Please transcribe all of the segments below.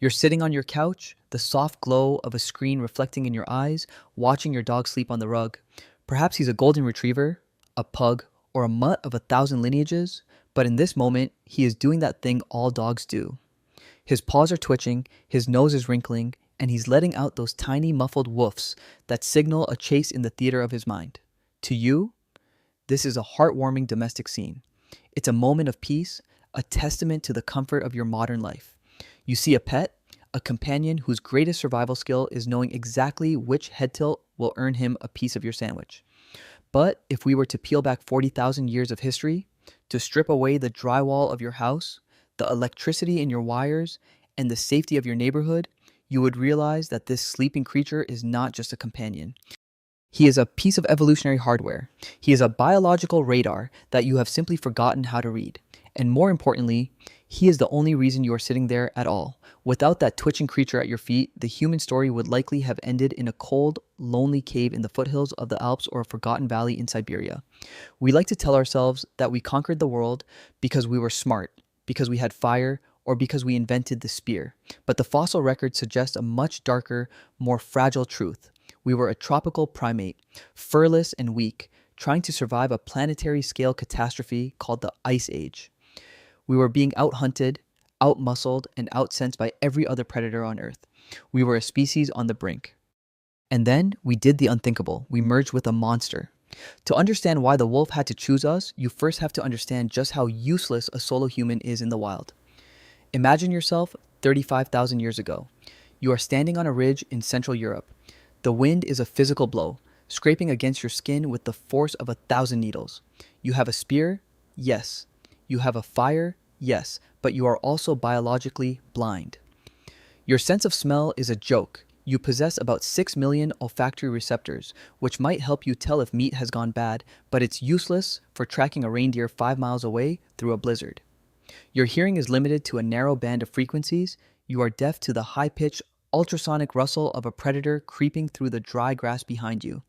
You're sitting on your couch, the soft glow of a screen reflecting in your eyes, watching your dog sleep on the rug. Perhaps he's a golden retriever, a pug, or a mutt of 1,000 lineages, but in this moment, he is doing that thing all dogs do. His paws are twitching, his nose is wrinkling, and he's letting out those tiny muffled woofs that signal a chase in the theater of his mind. To you, this is a heartwarming domestic scene. It's a moment of peace, a testament to the comfort of your modern life. You see a pet, a companion whose greatest survival skill is knowing exactly which head tilt will earn him a piece of your sandwich. But if we were to peel back 40,000 years of history, to strip away the drywall of your house, the electricity in your wires, and the safety of your neighborhood, you would realize that this sleeping creature is not just a companion. He is a piece of evolutionary hardware. He is a biological radar that you have simply forgotten how to read. And more importantly, he is the only reason you are sitting there at all. Without that twitching creature at your feet, the human story would likely have ended in a cold, lonely cave in the foothills of the Alps or a forgotten valley in Siberia. We like to tell ourselves that we conquered the world because we were smart, because we had fire, or because we invented the spear. But the fossil record suggests a much darker, more fragile truth. We were a tropical primate, furless and weak, trying to survive a planetary-scale catastrophe called the Ice Age. We were being out-hunted, out-muscled, and out-sensed by every other predator on Earth. We were a species on the brink. And then we did the unthinkable. We merged with a monster. To understand why the wolf had to choose us, you first have to understand just how useless a solo human is in the wild. Imagine yourself 35,000 years ago. You are standing on a ridge in Central Europe. The wind is a physical blow, scraping against your skin with the force of 1,000 needles. You have a spear? Yes. You have a fire? Yes. But you are also biologically blind. Your sense of smell is a joke. You possess about 6 million olfactory receptors, which might help you tell if meat has gone bad, but it's useless for tracking a reindeer 5 miles away through a blizzard. Your hearing is limited to a narrow band of frequencies. You are deaf to the high-pitched, ultrasonic rustle of a predator creeping through the dry grass behind you.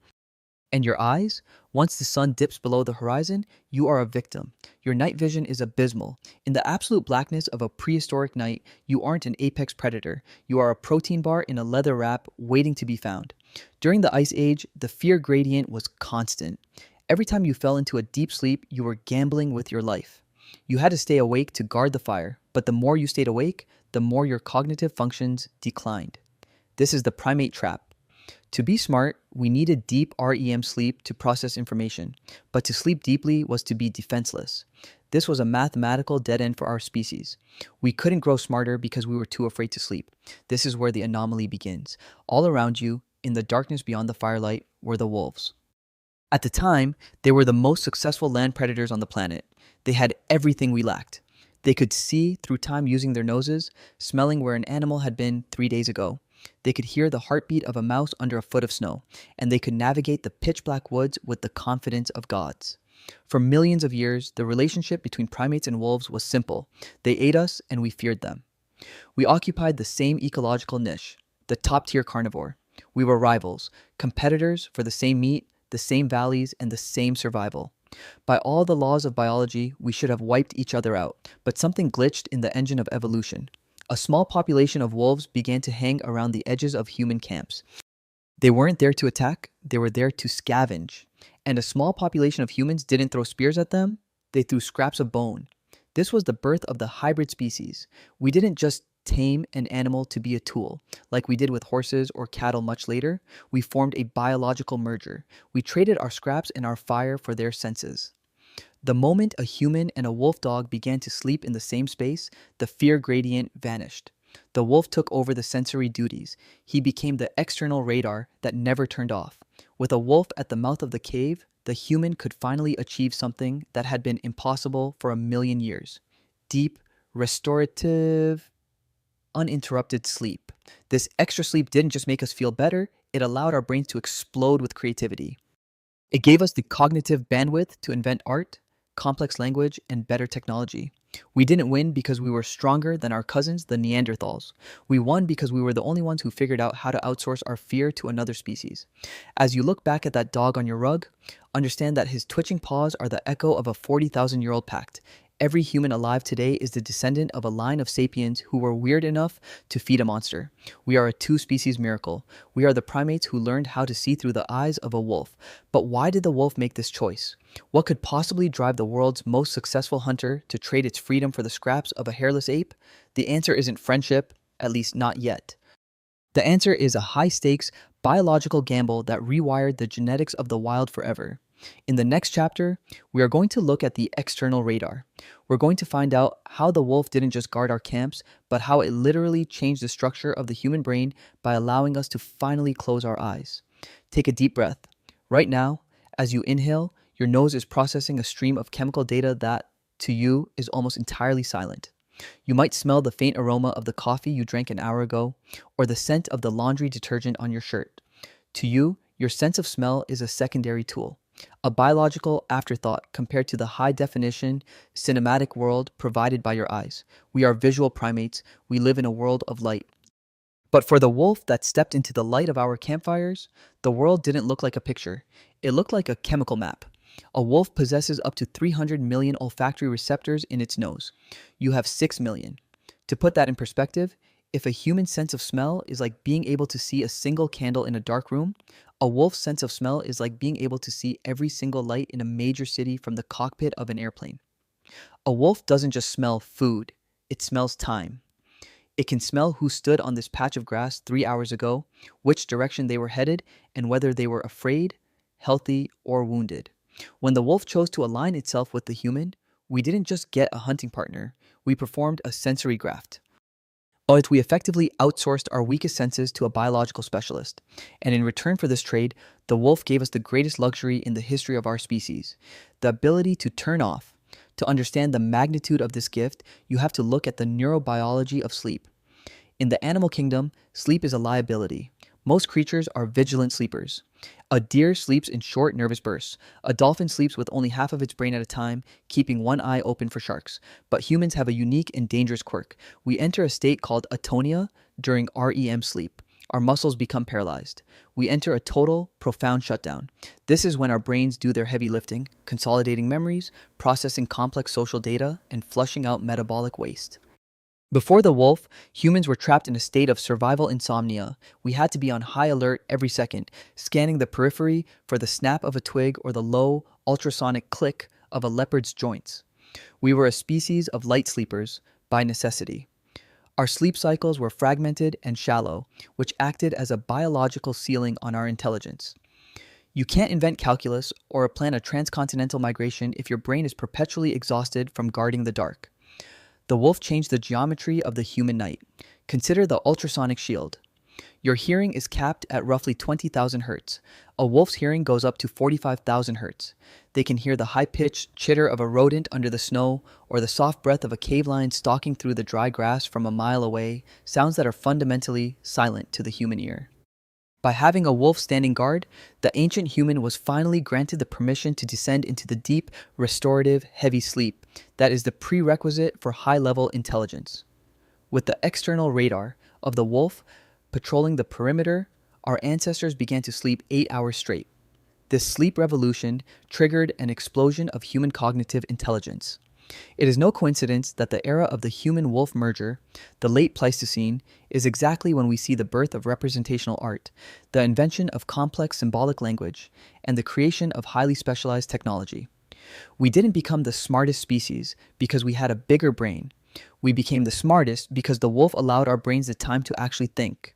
And your eyes? Once the sun dips below the horizon, you are a victim. Your night vision is abysmal. In the absolute blackness of a prehistoric night, you aren't an apex predator. You are a protein bar in a leather wrap waiting to be found. During the Ice Age, the fear gradient was constant. Every time you fell into a deep sleep, you were gambling with your life. You had to stay awake to guard the fire, but the more you stayed awake, the more your cognitive functions declined. This is the primate trap. To be smart, we needed deep REM sleep to process information, but to sleep deeply was to be defenseless. This was a mathematical dead end for our species. We couldn't grow smarter because we were too afraid to sleep. This is where the anomaly begins. All around you, in the darkness beyond the firelight, were the wolves. At the time, they were the most successful land predators on the planet. They had everything we lacked. They could see through time using their noses, smelling where an animal had been 3 days ago. They could hear the heartbeat of a mouse under a foot of snow, and they could navigate the pitch-black woods with the confidence of gods. For millions of years, the relationship between primates and wolves was simple. They ate us, and we feared them. We occupied the same ecological niche, the top-tier carnivore. We were rivals, competitors for the same meat, the same valleys, and the same survival. By all the laws of biology, we should have wiped each other out, but something glitched in the engine of evolution. A small population of wolves began to hang around the edges of human camps. They weren't there to attack, they were there to scavenge. And a small population of humans didn't throw spears at them, they threw scraps of bone. This was the birth of the hybrid species. We didn't just tame an animal to be a tool, like we did with horses or cattle much later. We formed a biological merger. We traded our scraps and our fire for their senses. The moment a human and a wolf dog began to sleep in the same space, the fear gradient vanished. The wolf took over the sensory duties. He became the external radar that never turned off. With a wolf at the mouth of the cave, the human could finally achieve something that had been impossible for 1,000,000 years. Deep, restorative, uninterrupted sleep. This extra sleep didn't just make us feel better, it allowed our brains to explode with creativity. It gave us the cognitive bandwidth to invent art, complex language, and better technology. We didn't win because we were stronger than our cousins, the Neanderthals. We won because we were the only ones who figured out how to outsource our fear to another species. As you look back at that dog on your rug, understand that his twitching paws are the echo of a 40,000-year-old pact. every human alive today is the descendant of a line of sapiens who were weird enough to feed a monster. We are a two-species miracle. We are the primates who learned how to see through the eyes of a wolf. But why did the wolf make this choice? What could possibly drive the world's most successful hunter to trade its freedom for the scraps of a hairless ape? The answer isn't friendship, at least not yet. The answer is a high-stakes, biological gamble that rewired the genetics of the wild forever. In the next chapter, we are going to look at the external radar. We're going to find out how the wolf didn't just guard our camps, but how it literally changed the structure of the human brain by allowing us to finally close our eyes. Take a deep breath. Right now, as you inhale, your nose is processing a stream of chemical data that, to you, is almost entirely silent. You might smell the faint aroma of the coffee you drank an hour ago, or the scent of the laundry detergent on your shirt. To you, your sense of smell is a secondary tool, a biological afterthought compared to the high-definition, cinematic world provided by your eyes. We are visual primates. We live in a world of light. But for the wolf that stepped into the light of our campfires, the world didn't look like a picture. It looked like a chemical map. A wolf possesses up to 300 million olfactory receptors in its nose. You have 6 million. To put that in perspective, if a human sense of smell is like being able to see a single candle in a dark room, a wolf's sense of smell is like being able to see every single light in a major city from the cockpit of an airplane. A wolf doesn't just smell food, it smells time. It can smell who stood on this patch of grass 3 hours ago, which direction they were headed, and whether they were afraid, healthy, or wounded. When the wolf chose to align itself with the human, we didn't just get a hunting partner, we performed a sensory graft. But we effectively outsourced our weakest senses to a biological specialist. And in return for this trade, the wolf gave us the greatest luxury in the history of our species, the ability to turn off. To understand the magnitude of this gift, you have to look at the neurobiology of sleep. In the animal kingdom, sleep is a liability. Most creatures are vigilant sleepers. A deer sleeps in short, nervous bursts. A dolphin sleeps with only half of its brain at a time, keeping one eye open for sharks. But humans have a unique and dangerous quirk. We enter a state called atonia during REM sleep. Our muscles become paralyzed. We enter a total, profound shutdown. This is when our brains do their heavy lifting, consolidating memories, processing complex social data, and flushing out metabolic waste. Before the wolf, humans were trapped in a state of survival insomnia. We had to be on high alert every second, scanning the periphery for the snap of a twig or the low, ultrasonic click of a leopard's joints. We were a species of light sleepers by necessity. Our sleep cycles were fragmented and shallow, which acted as a biological ceiling on our intelligence. You can't invent calculus or plan a transcontinental migration if your brain is perpetually exhausted from guarding the dark. The wolf changed the geometry of the human night. Consider the ultrasonic shield. Your hearing is capped at roughly 20,000 hertz. A wolf's hearing goes up to 45,000 hertz. They can hear the high-pitched chitter of a rodent under the snow or the soft breath of a cave lion stalking through the dry grass from a mile away, sounds that are fundamentally silent to the human ear. By having a wolf standing guard, the ancient human was finally granted the permission to descend into the deep, restorative, heavy sleep that is the prerequisite for high-level intelligence. With the external radar of the wolf patrolling the perimeter, our ancestors began to sleep 8 hours straight. This sleep revolution triggered an explosion of human cognitive intelligence. It is no coincidence that the era of the human-wolf merger, the late Pleistocene, is exactly when we see the birth of representational art, the invention of complex symbolic language, and the creation of highly specialized technology. We didn't become the smartest species because we had a bigger brain. We became the smartest because the wolf allowed our brains the time to actually think.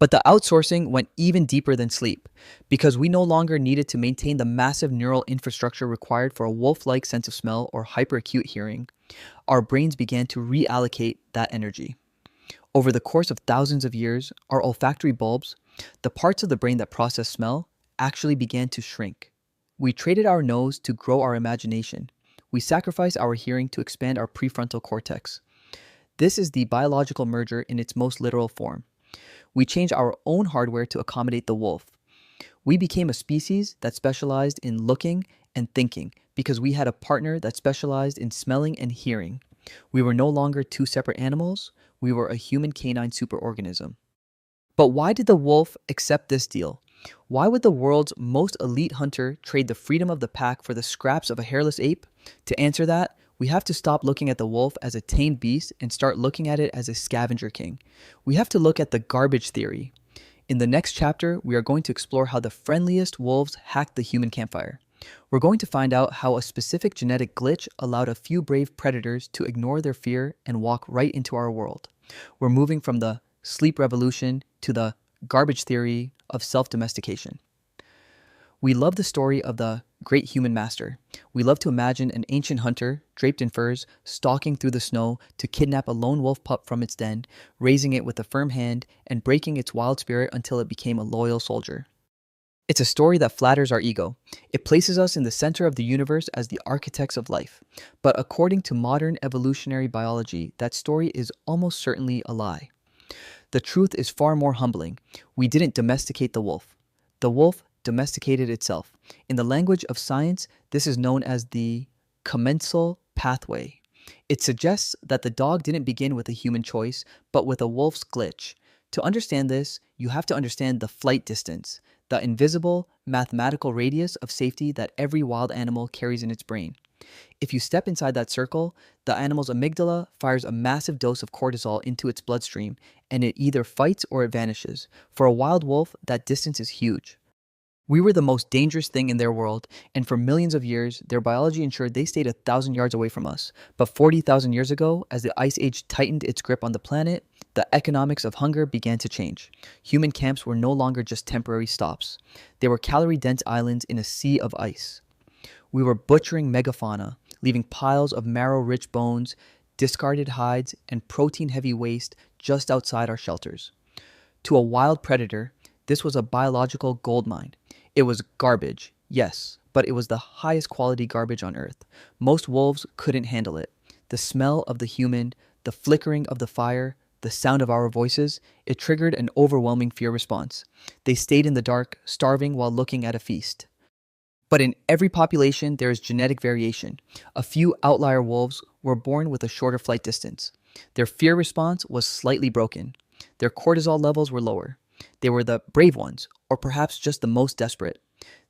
But the outsourcing went even deeper than sleep, because we no longer needed to maintain the massive neural infrastructure required for a wolf-like sense of smell or hyperacute hearing. Our brains began to reallocate that energy. Over the course of thousands of years, our olfactory bulbs, the parts of the brain that process smell, actually began to shrink. We traded our nose to grow our imagination. We sacrificed our hearing to expand our prefrontal cortex. This is the biological merger in its most literal form. We changed our own hardware to accommodate the wolf. We became a species that specialized in looking and thinking because we had a partner that specialized in smelling and hearing. We were no longer two separate animals. We were a human canine superorganism. But why did the wolf accept this deal? Why would the world's most elite hunter trade the freedom of the pack for the scraps of a hairless ape? To answer that, we We have to stop looking at the wolf as a tamed beast and start looking at it as a scavenger king. We have to look at the garbage theory. In the next chapter, we are going to explore how the friendliest wolves hacked the human campfire. We're going to find out how a specific genetic glitch allowed a few brave predators to ignore their fear and walk right into our world. We're moving from the sleep revolution to the garbage theory of self-domestication. We love the story of the great human master. We love to imagine an ancient hunter, draped in furs, stalking through the snow to kidnap a lone wolf pup from its den, raising it with a firm hand, and breaking its wild spirit until it became a loyal soldier. It's a story that flatters our ego. It places us in the center of the universe as the architects of life. But according to modern evolutionary biology, that story is almost certainly a lie. The truth is far more humbling. We didn't domesticate the wolf. The wolf domesticated itself. In the language of science, this is known as the commensal pathway. It suggests that the dog didn't begin with a human choice, but with a wolf's glitch. To understand this, you have to understand the flight distance, the invisible mathematical radius of safety that every wild animal carries in its brain. If you step inside that circle, the animal's amygdala fires a massive dose of cortisol into its bloodstream, and it either fights or it vanishes. For a wild wolf, that distance is huge. We were the most dangerous thing in their world, and for millions of years, their biology ensured they stayed 1,000 yards away from us. But 40,000 years ago, as the Ice Age tightened its grip on the planet, the economics of hunger began to change. Human camps were no longer just temporary stops. They were calorie-dense islands in a sea of ice. We were butchering megafauna, leaving piles of marrow-rich bones, discarded hides, and protein-heavy waste just outside our shelters. To a wild predator, this was a biological goldmine. It was garbage, yes, but it was the highest quality garbage on Earth. Most wolves couldn't handle it. The smell of the human, the flickering of the fire, the sound of our voices, it triggered an overwhelming fear response. They stayed in the dark, starving while looking at a feast. But in every population, there is genetic variation. A few outlier wolves were born with a shorter flight distance. Their fear response was slightly broken. Their cortisol levels were lower. They were the brave ones, or perhaps just the most desperate.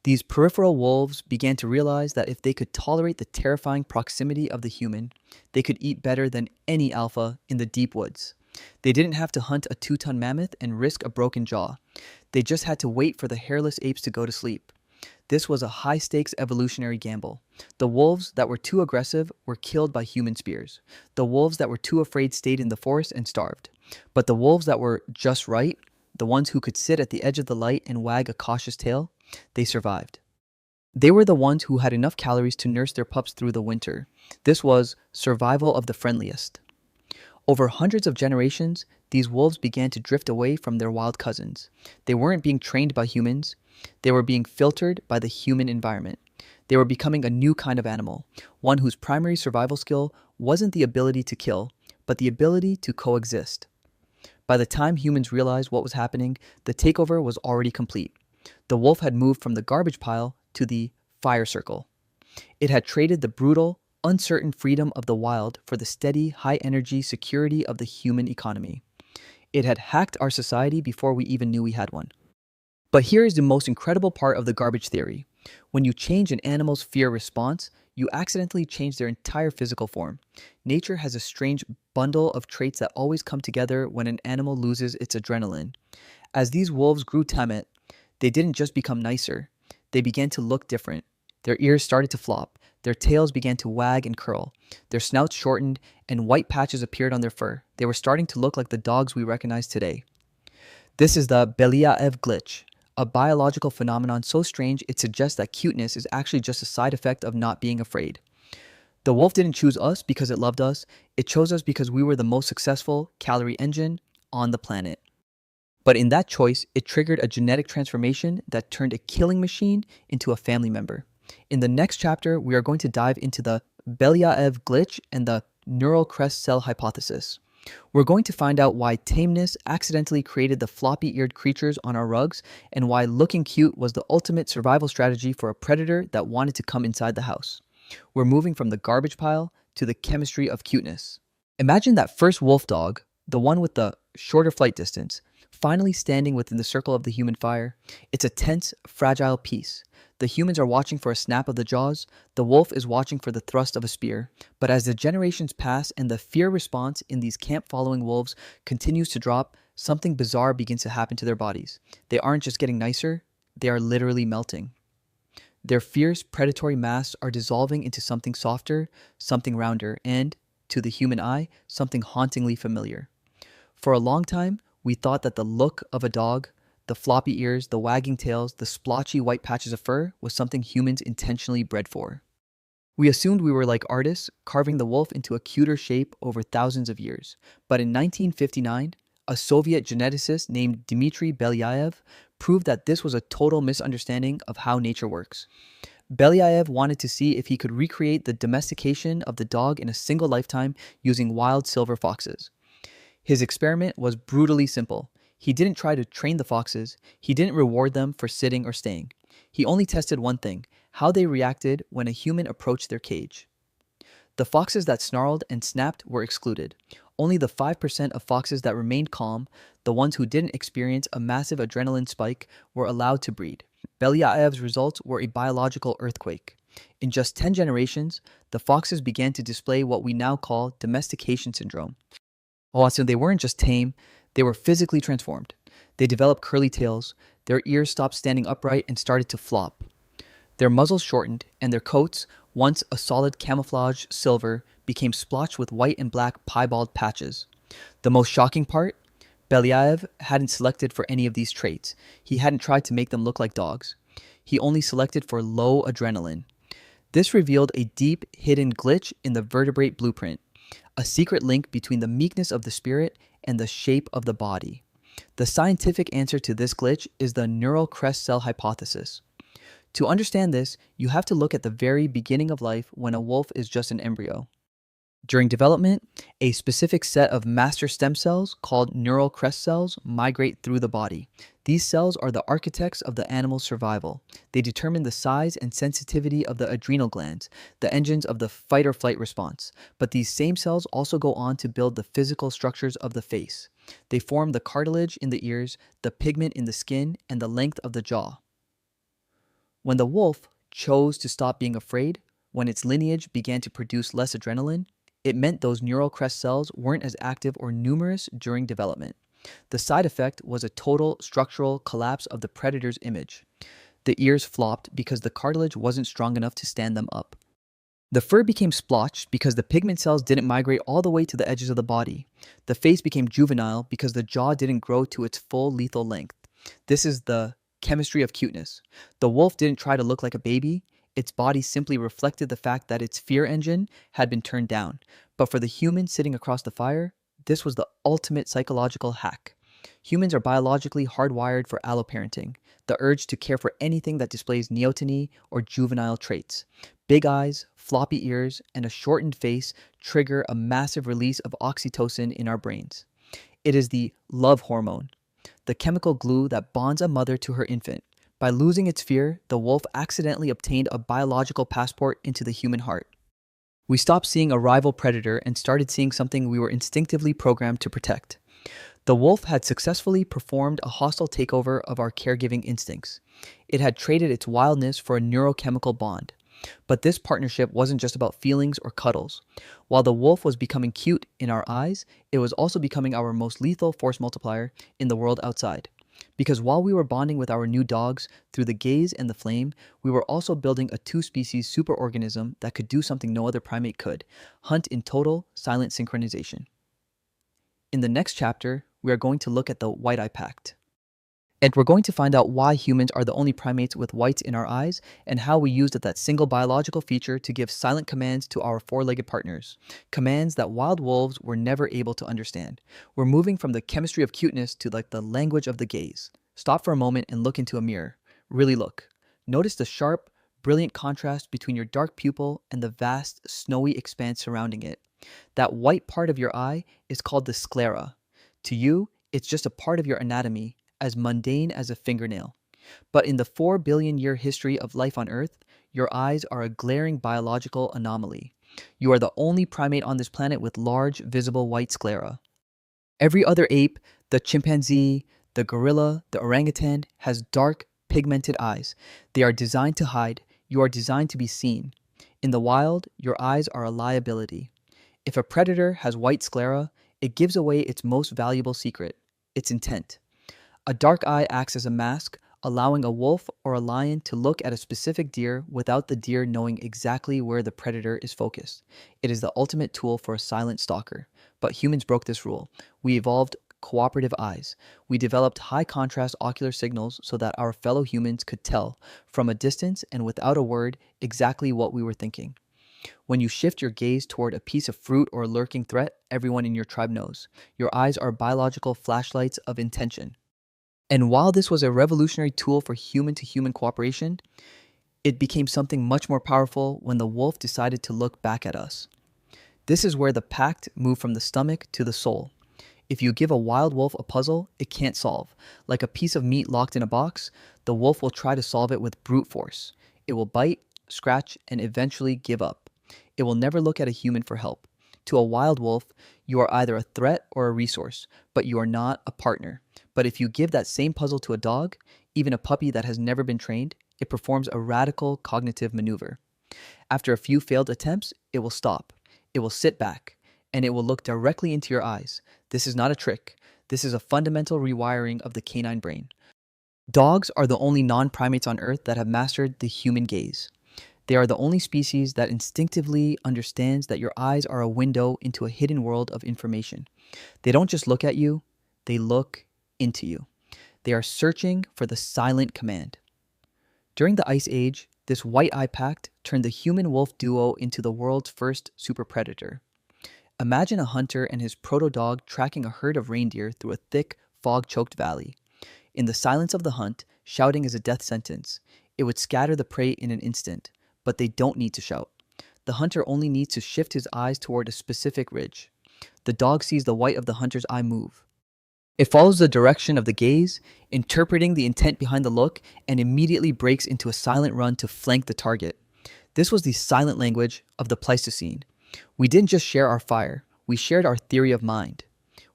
These peripheral wolves began to realize that if they could tolerate the terrifying proximity of the human, they could eat better than any alpha in the deep woods. They didn't have to hunt a 2-ton mammoth and risk a broken jaw. They just had to wait for the hairless apes to go to sleep. This was a high-stakes evolutionary gamble. The wolves that were too aggressive were killed by human spears. The wolves that were too afraid stayed in the forest and starved. But the wolves that were just right, the ones who could sit at the edge of the light and wag a cautious tail, they survived. They were the ones who had enough calories to nurse their pups through the winter. This was survival of the friendliest. Over hundreds of generations, these wolves began to drift away from their wild cousins. They weren't being trained by humans. They were being filtered by the human environment. They were becoming a new kind of animal, one whose primary survival skill wasn't the ability to kill, but the ability to coexist. By the time humans realized what was happening, the takeover was already complete. The wolf had moved from the garbage pile to the fire circle. It had traded the brutal, uncertain freedom of the wild for the steady, high-energy security of the human economy. It had hacked our society before we even knew we had one. But here is the most incredible part of the garbage theory. When you change an animal's fear response, you accidentally change their entire physical form. Nature has a strange bundle of traits that always come together when an animal loses its adrenaline. As these wolves grew tamed, they didn't just become nicer. They began to look different. Their ears started to flop. Their tails began to wag and curl. Their snouts shortened, and white patches appeared on their fur. They were starting to look like the dogs we recognize today. This is the Belyaev glitch, a biological phenomenon so strange it suggests that cuteness is actually just a side effect of not being afraid. The wolf didn't choose us because it loved us. It chose us because we were the most successful calorie engine on the planet. But in that choice, it triggered a genetic transformation that turned a killing machine into a family member. In the next chapter, we are going to dive into the Belyaev glitch and the neural crest cell hypothesis. We're going to find out why tameness accidentally created the floppy-eared creatures on our rugs and why looking cute was the ultimate survival strategy for a predator that wanted to come inside the house. We're moving from the garbage pile to the chemistry of cuteness. Imagine that first wolf dog, the one with the shorter flight distance. finally standing within the circle of the human fire. It's a tense, fragile piece. The humans are watching for a snap of the jaws, the wolf is watching for the thrust of a spear. But as the generations pass and the fear response in these camp following wolves continues to drop, something bizarre begins to happen to their bodies. They aren't just getting nicer, they are literally melting. Their fierce, predatory masks are dissolving into something softer, something rounder, and, to the human eye, something hauntingly familiar. For a long time, we thought that the look of a dog, the floppy ears, the wagging tails, the splotchy white patches of fur was something humans intentionally bred for. We assumed we were like artists, carving the wolf into a cuter shape over thousands of years. But in 1959, a Soviet geneticist named Dmitry Belyaev proved that this was a total misunderstanding of how nature works. Belyaev wanted to see if he could recreate the domestication of the dog in a single lifetime using wild silver foxes. His experiment was brutally simple. He didn't try to train the foxes, he didn't reward them for sitting or staying. He only tested one thing: how they reacted when a human approached their cage. The foxes that snarled and snapped were excluded. Only the 5% of foxes that remained calm, the ones who didn't experience a massive adrenaline spike, were allowed to breed. Belyaev's results were a biological earthquake. In just 10 generations, the foxes began to display what we now call domestication syndrome. So they weren't just tame, they were physically transformed. They developed curly tails, their ears stopped standing upright and started to flop. Their muzzles shortened, and their coats, once a solid camouflage silver, became splotched with white and black piebald patches. The most shocking part? Belyaev hadn't selected for any of these traits. He hadn't tried to make them look like dogs. He only selected for low adrenaline. This revealed a deep, hidden glitch in the vertebrate blueprint, a secret link between the meekness of the spirit and the shape of the body. The scientific answer to this glitch is the neural crest cell hypothesis. To understand this, you have to look at the very beginning of life when a wolf is just an embryo. During development, a specific set of master stem cells called neural crest cells migrate through the body. These cells are the architects of the animal's survival. They determine the size and sensitivity of the adrenal glands, the engines of the fight or flight response. But these same cells also go on to build the physical structures of the face. They form the cartilage in the ears, the pigment in the skin, and the length of the jaw. When the wolf chose to stop being afraid, when its lineage began to produce less adrenaline, it meant those neural crest cells weren't as active or numerous during development. The side effect was a total structural collapse of the predator's image. The ears flopped because the cartilage wasn't strong enough to stand them up. The fur became splotched because the pigment cells didn't migrate all the way to the edges of the body. The face became juvenile because the jaw didn't grow to its full lethal length. This is the chemistry of cuteness. The wolf didn't try to look like a baby. Its body simply reflected the fact that its fear engine had been turned down. But for the human sitting across the fire, this was the ultimate psychological hack. Humans are biologically hardwired for alloparenting, the urge to care for anything that displays neoteny or juvenile traits. Big eyes, floppy ears, and a shortened face trigger a massive release of oxytocin in our brains. It is the love hormone, the chemical glue that bonds a mother to her infant. By losing its fear, the wolf accidentally obtained a biological passport into the human heart. We stopped seeing a rival predator and started seeing something we were instinctively programmed to protect. The wolf had successfully performed a hostile takeover of our caregiving instincts. It had traded its wildness for a neurochemical bond. But this partnership wasn't just about feelings or cuddles. While the wolf was becoming cute in our eyes, it was also becoming our most lethal force multiplier in the world outside. Because while we were bonding with our new dogs through the gaze and the flame, we were also building a two-species superorganism that could do something no other primate could: hunt in total, silent synchronization. In the next chapter, we are going to look at the White-Eye Pact. And we're going to find out why humans are the only primates with whites in our eyes and how we used that single biological feature to give silent commands to our four-legged partners. Commands that wild wolves were never able to understand. We're moving from the chemistry of cuteness to the language of the gaze. Stop for a moment and look into a mirror. Really look. Notice the sharp, brilliant contrast between your dark pupil and the vast, snowy expanse surrounding it. That white part of your eye is called the sclera. To you, it's just a part of your anatomy, as mundane as a fingernail. But in the 4 billion year history of life on Earth, your eyes are a glaring biological anomaly. You are the only primate on this planet with large, visible white sclera. Every other ape, the chimpanzee, The gorilla, the orangutan, has dark, pigmented eyes. They are designed to hide. You are designed to be seen. In the wild, your eyes are a liability. If a predator has white sclera, it gives away its most valuable secret, its intent. A dark eye acts as a mask, allowing a wolf or a lion to look at a specific deer without the deer knowing exactly where the predator is focused. It is the ultimate tool for a silent stalker. But humans broke this rule. We evolved cooperative eyes. We developed high contrast ocular signals so that our fellow humans could tell, from a distance and without a word, exactly what we were thinking. When you shift your gaze toward a piece of fruit or a lurking threat, everyone in your tribe knows. Your eyes are biological flashlights of intention. And while this was a revolutionary tool for human to human cooperation, it became something much more powerful when the wolf decided to look back at us. This is where the pact moved from the stomach to the soul. If you give a wild wolf a puzzle it can't solve, like a piece of meat locked in a box, the wolf will try to solve it with brute force. It will bite, scratch, and eventually give up. It will never look at a human for help. To a wild wolf, you are either a threat or a resource, but you are not a partner. But if you give that same puzzle to a dog, even a puppy that has never been trained, it performs a radical cognitive maneuver. After a few failed attempts, it will stop. It will sit back, and it will look directly into your eyes. This is not a trick. This is a fundamental rewiring of the canine brain. Dogs are the only non-primates on Earth that have mastered the human gaze. They are the only species that instinctively understands that your eyes are a window into a hidden world of information. They don't just look at you, they look into you. They are searching for the silent command. During the Ice Age, this white eye pact turned the human-wolf duo into the world's first super predator. Imagine a hunter and his proto-dog tracking a herd of reindeer through a thick, fog-choked valley. In the silence of the hunt, shouting is a death sentence. It would scatter the prey in an instant, but they don't need to shout. The hunter only needs to shift his eyes toward a specific ridge. The dog sees the white of the hunter's eye move. It follows the direction of the gaze, interpreting the intent behind the look, and immediately breaks into a silent run to flank the target. This was the silent language of the Pleistocene. We didn't just share our fire, we shared our theory of mind.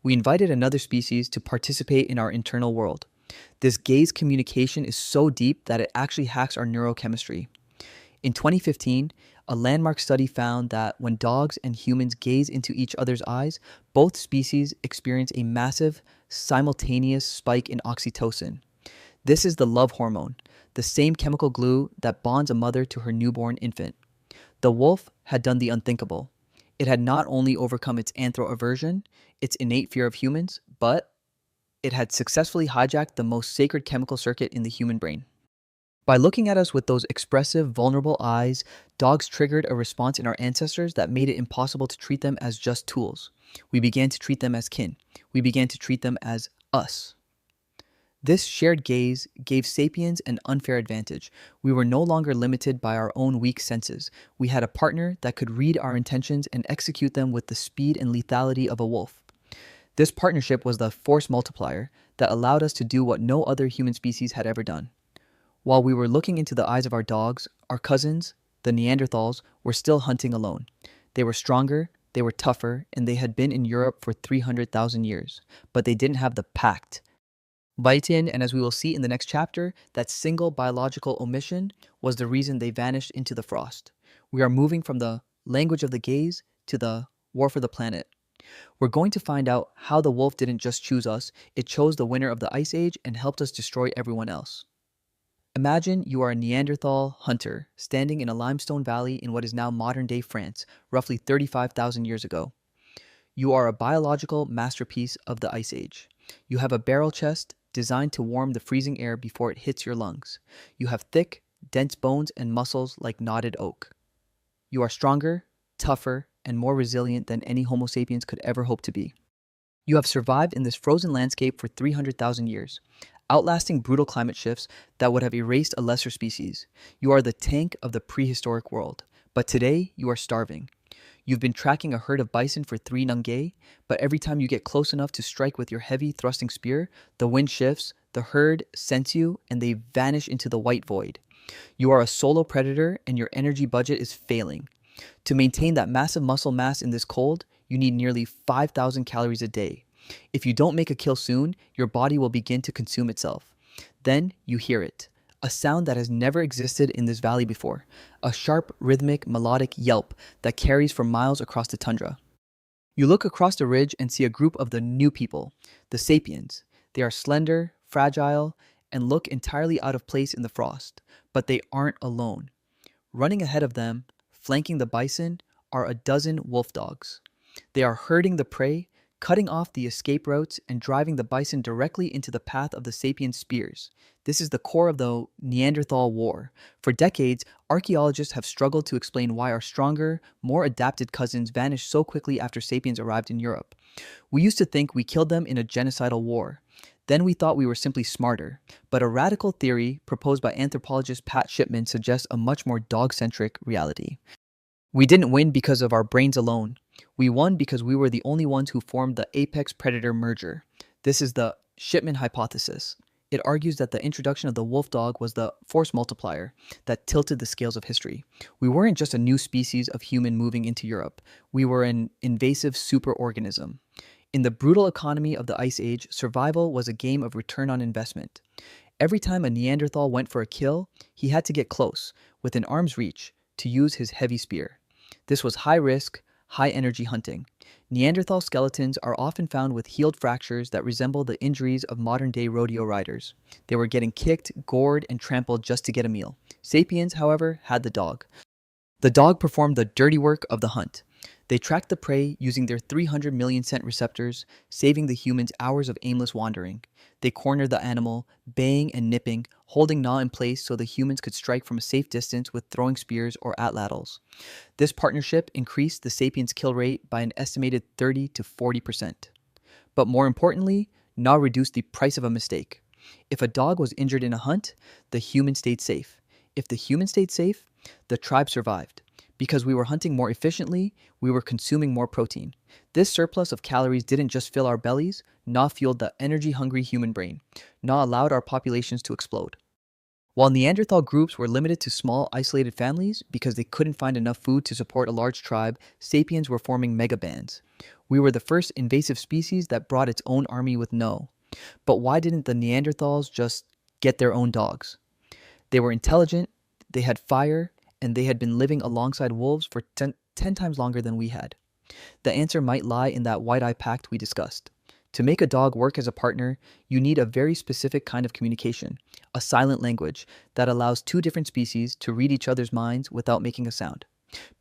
We invited another species to participate in our internal world. This gaze communication is so deep that it actually hacks our neurochemistry. In 2015, a landmark study found that when dogs and humans gaze into each other's eyes, both species experience a massive, simultaneous spike in oxytocin. This is the love hormone, the same chemical glue that bonds a mother to her newborn infant. The wolf had done the unthinkable. It had not only overcome its anthro-aversion, its innate fear of humans, but it had successfully hijacked the most sacred chemical circuit in the human brain. By looking at us with those expressive, vulnerable eyes, dogs triggered a response in our ancestors that made it impossible to treat them as just tools. We began to treat them as kin. We began to treat them as us. This shared gaze gave sapiens an unfair advantage. We were no longer limited by our own weak senses. We had a partner that could read our intentions and execute them with the speed and lethality of a wolf. This partnership was the force multiplier that allowed us to do what no other human species had ever done. While we were looking into the eyes of our dogs, our cousins, the Neanderthals, were still hunting alone. They were stronger, they were tougher, and they had been in Europe for 300,000 years. But they didn't have the pact. Baitin, and as we will see in the next chapter, that single biological omission was the reason they vanished into the frost. We are moving from the language of the gaze to the war for the planet. We're going to find out how the wolf didn't just choose us, it chose the winner of the Ice Age and helped us destroy everyone else. Imagine you are a Neanderthal hunter standing in a limestone valley in what is now modern-day France, roughly 35,000 years ago. You are a biological masterpiece of the Ice Age. You have a barrel chest designed to warm the freezing air before it hits your lungs. You have thick, dense bones and muscles like knotted oak. You are stronger, tougher, and more resilient than any Homo sapiens could ever hope to be. You have survived in this frozen landscape for 300,000 years, outlasting brutal climate shifts that would have erased a lesser species. You are the tank of the prehistoric world, but today you are starving. You've been tracking a herd of bison for 3 nungae, but every time you get close enough to strike with your heavy thrusting spear, the wind shifts, the herd scents you, and they vanish into the white void. You are a solo predator and your energy budget is failing. To maintain that massive muscle mass in this cold, you need nearly 5,000 calories a day. If you don't make a kill soon, your body will begin to consume itself. Then you hear it, a sound that has never existed in this valley before, a sharp, rhythmic, melodic yelp that carries for miles across the tundra. You look across the ridge and see a group of the new people, the sapiens. They are slender, fragile, and look entirely out of place in the frost, but they aren't alone. Running ahead of them, flanking the bison, are a dozen wolf dogs. They are herding the prey, cutting off the escape routes, and driving the bison directly into the path of the sapien spears. This is the core of the Neanderthal War. For decades, archaeologists have struggled to explain why our stronger, more adapted cousins vanished so quickly after sapiens arrived in Europe. We used to think we killed them in a genocidal war. Then we thought we were simply smarter. But a radical theory proposed by anthropologist Pat Shipman suggests a much more dog-centric reality. We didn't win because of our brains alone. We won because we were the only ones who formed the apex predator merger. This is the Shipman hypothesis. It argues that the introduction of the wolf dog was the force multiplier that tilted the scales of history. We weren't just a new species of human moving into Europe. We were an invasive superorganism. In the brutal economy of the Ice Age, survival was a game of return on investment. Every time a Neanderthal went for a kill, he had to get close, within arm's reach, to use his heavy spear. This was high risk, high energy hunting. Neanderthal skeletons are often found with healed fractures that resemble the injuries of modern day rodeo riders. They were getting kicked, gored, and trampled just to get a meal. Sapiens, however, had the dog. The dog performed the dirty work of the hunt. They tracked the prey using their 300 million scent receptors, saving the humans hours of aimless wandering. They cornered the animal, baying and nipping, holding gnaw in place so the humans could strike from a safe distance with throwing spears or atlatls. This partnership increased the sapiens' kill rate by an estimated 30 to 40%. But more importantly, gnaw reduced the price of a mistake. If a dog was injured in a hunt, the human stayed safe. If the human stayed safe, the tribe survived. Because we were hunting more efficiently, we were consuming more protein. This surplus of calories didn't just fill our bellies, gnaw fueled the energy-hungry human brain. Gnaw allowed our populations to explode. While Neanderthal groups were limited to small, isolated families because they couldn't find enough food to support a large tribe, sapiens were forming megabands. We were the first invasive species that brought its own army with no. But why didn't the Neanderthals just get their own dogs? They were intelligent, they had fire, and they had been living alongside wolves for 10 times longer than we had. The answer might lie in that white-eye pact we discussed. To make a dog work as a partner, you need a very specific kind of communication, a silent language that allows two different species to read each other's minds without making a sound.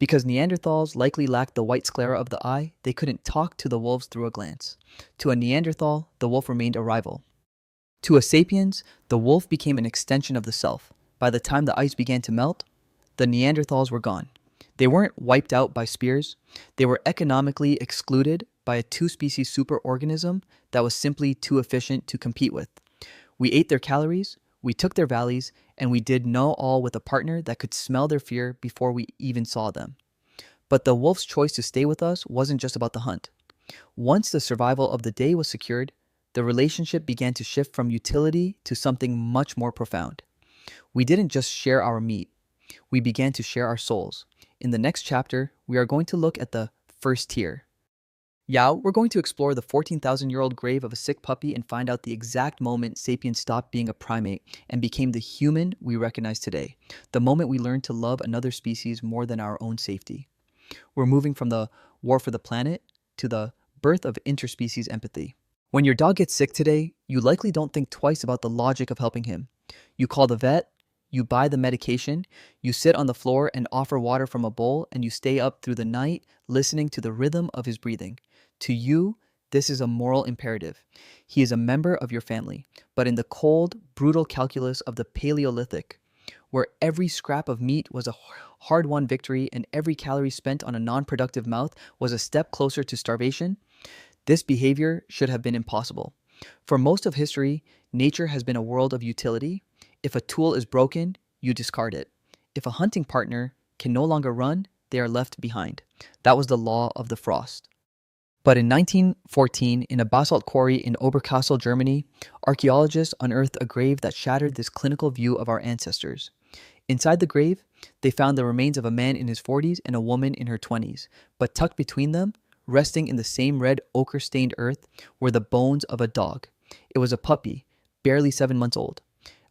Because Neanderthals likely lacked the white sclera of the eye, they couldn't talk to the wolves through a glance. To a Neanderthal, the wolf remained a rival. To a sapiens, the wolf became an extension of the self. By the time the ice began to melt, the Neanderthals were gone. They weren't wiped out by spears. They were economically excluded by a two-species superorganism that was simply too efficient to compete with. We ate their calories, we took their valleys, and we did no all with a partner that could smell their fear before we even saw them. But the wolf's choice to stay with us wasn't just about the hunt. Once the survival of the day was secured, the relationship began to shift from utility to something much more profound. We didn't just share our meat. We began to share our souls. In the next chapter, we are going to look at the first tier. We're going to explore the 14,000-year-old grave of a sick puppy and find out the exact moment sapiens stopped being a primate and became the human we recognize today, the moment we learned to love another species more than our own safety. We're moving from the war for the planet to the birth of interspecies empathy. When your dog gets sick today, you likely don't think twice about the logic of helping him. You call the vet, you buy the medication, you sit on the floor and offer water from a bowl, and you stay up through the night listening to the rhythm of his breathing. To you, this is a moral imperative. He is a member of your family. But in the cold, brutal calculus of the Paleolithic, where every scrap of meat was a hard-won victory and every calorie spent on a non-productive mouth was a step closer to starvation, this behavior should have been impossible. For most of history, nature has been a world of utility. If a tool is broken, you discard it. If a hunting partner can no longer run, they are left behind. That was the law of the frost. But in 1914, in a basalt quarry in Oberkassel, Germany, archaeologists unearthed a grave that shattered this clinical view of our ancestors. Inside the grave, they found the remains of a man in his 40s and a woman in her 20s, but tucked between them, resting in the same red ochre-stained earth were the bones of a dog. It was a puppy, barely 7 months old.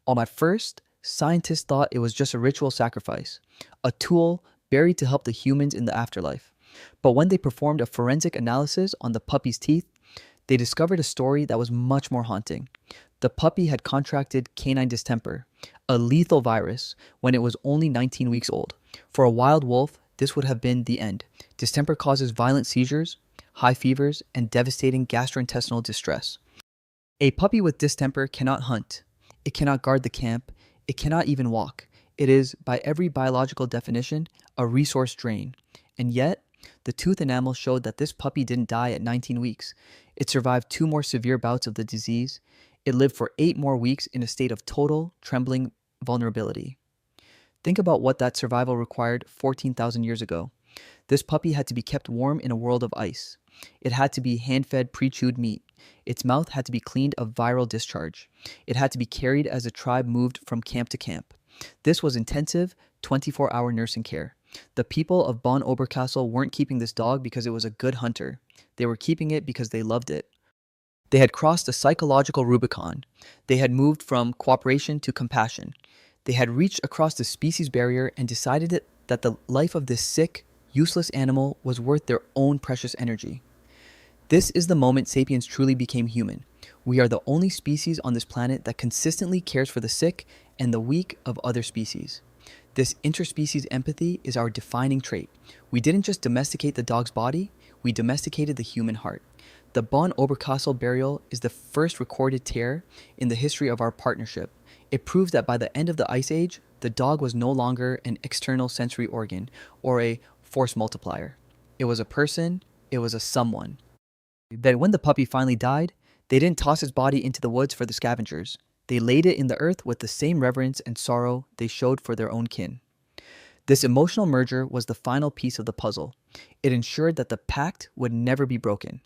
At first, scientists thought it was just a ritual sacrifice, a tool buried to help the humans in the afterlife. But when they performed a forensic analysis on the puppy's teeth, they discovered a story that was much more haunting. The puppy had contracted canine distemper, a lethal virus, when it was only 19 weeks old. For a wild wolf, this would have been the end. Distemper causes violent seizures, high fevers, and devastating gastrointestinal distress. A puppy with distemper cannot hunt. It cannot guard the camp. It cannot even walk. It is, by every biological definition, a resource drain. And yet, the tooth enamel showed that this puppy didn't die at 19 weeks. It survived 2 more severe bouts of the disease. It lived for 8 more weeks in a state of total, trembling vulnerability. Think about what that survival required 14,000 years ago. This puppy had to be kept warm in a world of ice. It had to be hand-fed pre-chewed meat. Its mouth had to be cleaned of viral discharge. It had to be carried as a tribe moved from camp to camp. This was intensive, 24-hour nursing care. The people of Bonn Oberkassel weren't keeping this dog because it was a good hunter. They were keeping it because they loved it. They had crossed a psychological Rubicon. They had moved from cooperation to compassion. They had reached across the species barrier and decided that the life of this sick, useless animal was worth their own precious energy. This is the moment sapiens truly became human. We are the only species on this planet that consistently cares for the sick and the weak of other species. This interspecies empathy is our defining trait. We didn't just domesticate the dog's body, we domesticated the human heart. The Bonn Oberkassel burial is the first recorded tear in the history of our partnership. It proves that by the end of the Ice Age, the dog was no longer an external sensory organ or a force multiplier. It was a person, it was a someone. That when the puppy finally died, they didn't toss its body into the woods for the scavengers. They laid it in the earth with the same reverence and sorrow they showed for their own kin. This emotional merger was the final piece of the puzzle. It ensured that the pact would never be broken.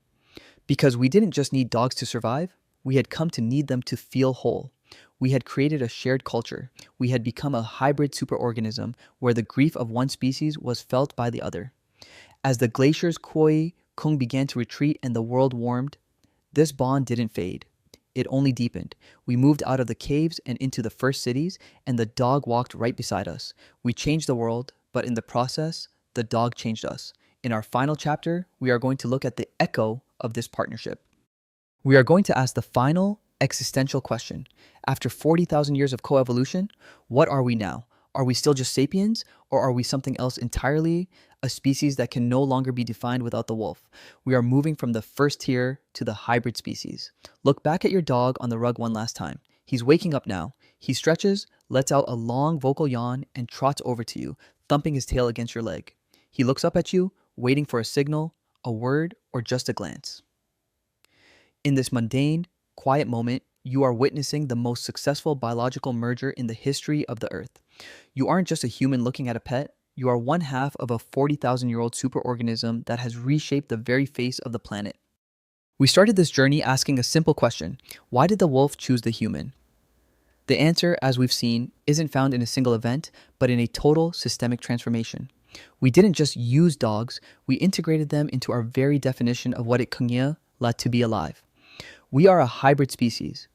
Because we didn't just need dogs to survive, we had come to need them to feel whole. We had created a shared culture. We had become a hybrid superorganism where the grief of one species was felt by the other. As the glaciers Koi Kung began to retreat and the world warmed, this bond didn't fade. It only deepened. We moved out of the caves and into the first cities, and the dog walked right beside us. We changed the world, but in the process, the dog changed us. In our final chapter, we are going to look at the echo of this partnership. We are going to ask the final existential question. After 40,000 years of coevolution, what are we now? Are we still just sapiens, or are we something else entirely, a species that can no longer be defined without the wolf? We are moving from the first tier to the hybrid species. Look back at your dog on the rug one last time. He's waking up now. He stretches, lets out a long vocal yawn, and trots over to you, thumping his tail against your leg. He looks up at you, waiting for a signal, a word, or just a glance. In this mundane, quiet moment, you are witnessing the most successful biological merger in the history of the Earth. You aren't just a human looking at a pet, you are one half of a 40,000-year-old superorganism that has reshaped the very face of the planet. We started this journey asking a simple question: why did the wolf choose the human? The answer, as we've seen, isn't found in a single event, but in a total systemic transformation. We didn't just use dogs, we integrated them into our very definition of what it kungya led to be alive. We are a hybrid species.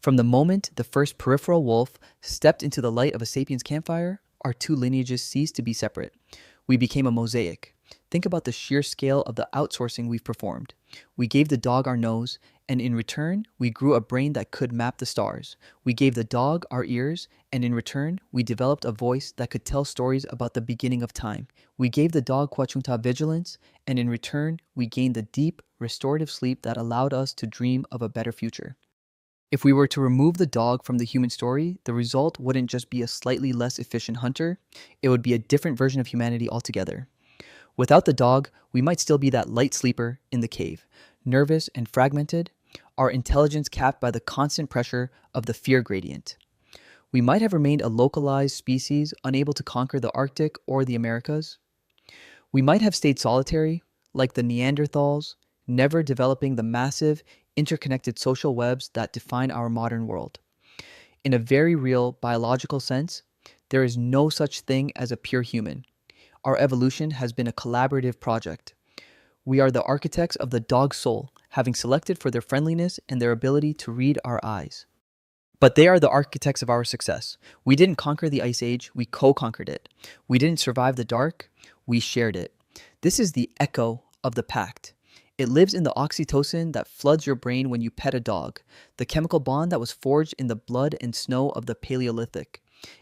From the moment the first peripheral wolf stepped into the light of a sapiens campfire, our two lineages ceased to be separate. We became a mosaic. Think about the sheer scale of the outsourcing we've performed. We gave the dog our nose, and in return, we grew a brain that could map the stars. We gave the dog our ears, and in return, we developed a voice that could tell stories about the beginning of time. We gave the dog Quachunta vigilance, and in return, we gained the deep, restorative sleep that allowed us to dream of a better future. If we were to remove the dog from the human story, the result wouldn't just be a slightly less efficient hunter, it would be a different version of humanity altogether. Without the dog, we might still be that light sleeper in the cave, nervous and fragmented, our intelligence capped by the constant pressure of the fear gradient. We might have remained a localized species unable to conquer the Arctic or the Americas. We might have stayed solitary, like the Neanderthals, never developing the massive, interconnected social webs that define our modern world. In a very real biological sense, there is no such thing as a pure human. Our evolution has been a collaborative project. We are the architects of the dog's soul, having selected for their friendliness and their ability to read our eyes. But they are the architects of our success. We didn't conquer the Ice Age, we co-conquered it. We didn't survive the dark, we shared it. This is the echo of the pact. It lives in the oxytocin that floods your brain when you pet a dog, the chemical bond that was forged in the blood and snow of the Paleolithic.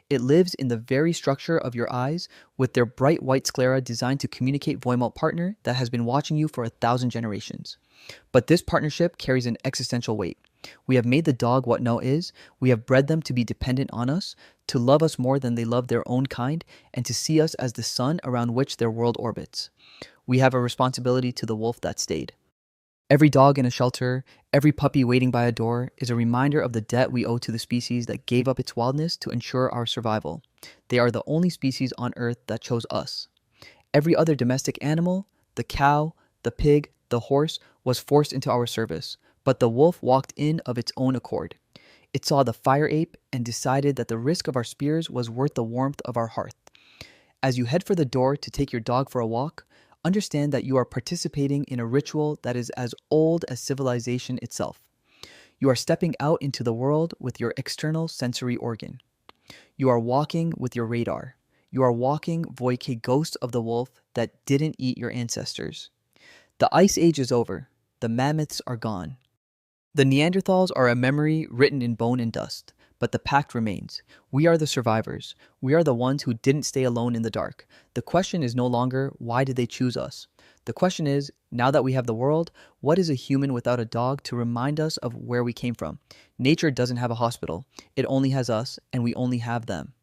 It lives in the very structure of your eyes, with their bright white sclera designed to communicate Voimalt partner that has been watching you for 1,000 generations. But this partnership carries an existential weight. We have made the dog what No is. We have bred them to be dependent on us, to love us more than they love their own kind, and to see us as the sun around which their world orbits. We have a responsibility to the wolf that stayed. Every dog in a shelter, every puppy waiting by a door is a reminder of the debt we owe to the species that gave up its wildness to ensure our survival. They are the only species on Earth that chose us. Every other domestic animal, the cow, the pig, the horse, was forced into our service, but the wolf walked in of its own accord. It saw the fire ape and decided that the risk of our spears was worth the warmth of our hearth. As you head for the door to take your dog for a walk, understand that you are participating in a ritual that is as old as civilization itself. You are stepping out into the world with your external sensory organ. You are walking with your radar. You are walking Voike, ghost of the wolf that didn't eat your ancestors. The Ice Age is over. The mammoths are gone. The Neanderthals are a memory written in bone and dust, but the pact remains. We are the survivors. We are the ones who didn't stay alone in the dark. The question is no longer, why did they choose us? The question is, now that we have the world, what is a human without a dog to remind us of where we came from? Nature doesn't have a hospital. It only has us, and we only have them.